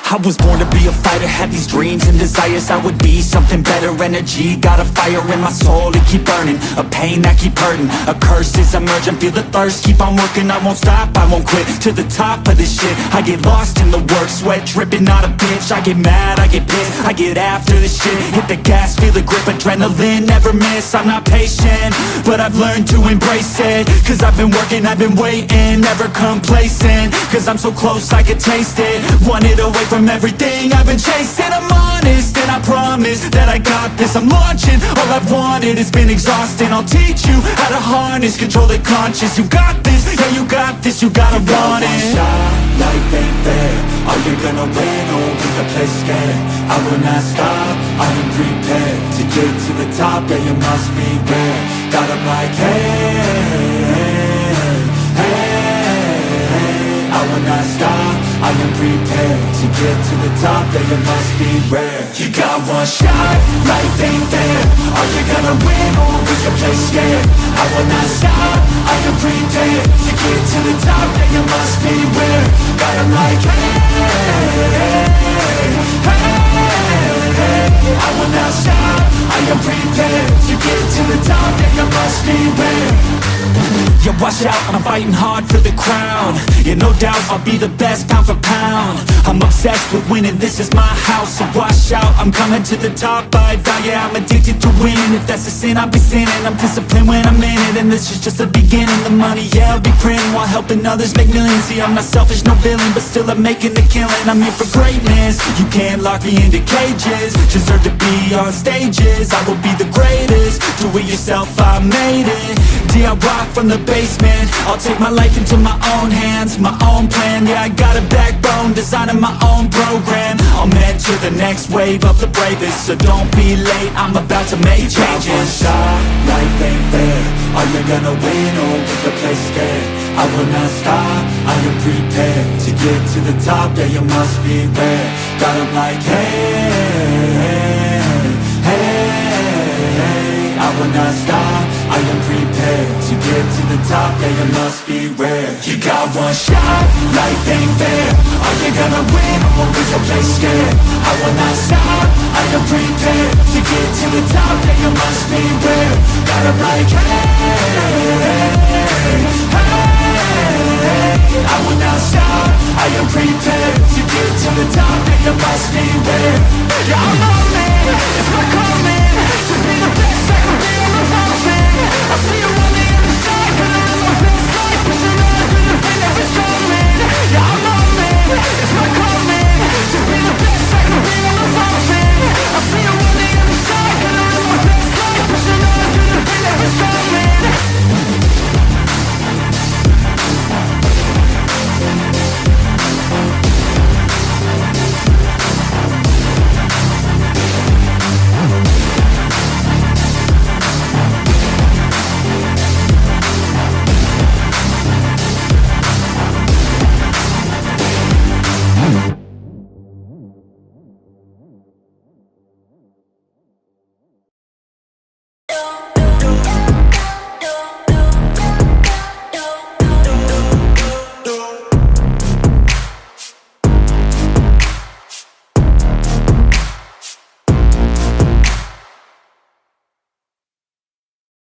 I was born to be a fighter, had these dreams and desires. I would be something better, energy, got a fire in my soul to keep burning. A pain that keep hurting, a curse is emerging. Feel the thirst, keep on working, I won't stop, I won't quit. To the top of this shit, I get lost in the work. Sweat dripping, not a bitch, I get mad, I get pissed. I get after this shit, hit the gas, feel the grip. Adrenaline, never miss, I'm not patient, but I've learned to embrace it. Cause I've been working, I've been waiting, never complacent. Cause I'm so close, I can taste it. Want it away from everything I've been chasing. I'm honest and I promise that I got this. I'm launching, all I've wanted has been exhausting. I'll teach you how to harness, control the conscious. You got this, yeah you got this, you gotta want it. Life ain't fair, are you gonna win or will you play scared? I will not stop, I am prepared to get to the top, yeah you must beware. Got 'em like hey, hey, I will not stop, I am prepared to get to the top, yeah you must be rare. You got one shot, life ain't fair. Are you gonna win or will you play scared? I will not stop, I am prepared to get to the top, yeah you must beware. Got 'em like hey, hey, I will not stop, I am prepared to get to the top, yeah you must beware. Yeah, watch out, I'm fighting hard for the crown. Yeah, no doubt, I'll be the best pound for pound. I'm obsessed with winning, this is my house. So watch out, I'm coming to the top. I vow, yeah, I'm addicted to winning. If that's a sin, I'll be sinning. I'm disciplined when I'm in it, and this is just the beginning. The money, yeah, I'll be printing while helping others make millions. See, I'm not selfish, no villain, but still I'm making the killing. I'm here for greatness, you can't lock me into cages. Deserve to be on stages, I will be the greatest. Do it yourself, I made it. DIY from the basement, I'll take my life into my own hands. My own plan, yeah, I got a backbone, designing my own program. I'll mentor the next wave of the bravest, so don't be late, I'm about to make changes. One shot, life ain't fair. Are you gonna win or will you play scared? I will not stop, I am prepared to get to the top, yeah you must beware. Got 'em like hey, hey, I will not stop, I am prepared to get to the top, yeah you must be rare. You got one shot, life ain't fair. Are you gonna win or will you play scared? I will not stop, I am prepared to get to the top, yeah you must be rare. Got 'em like hey,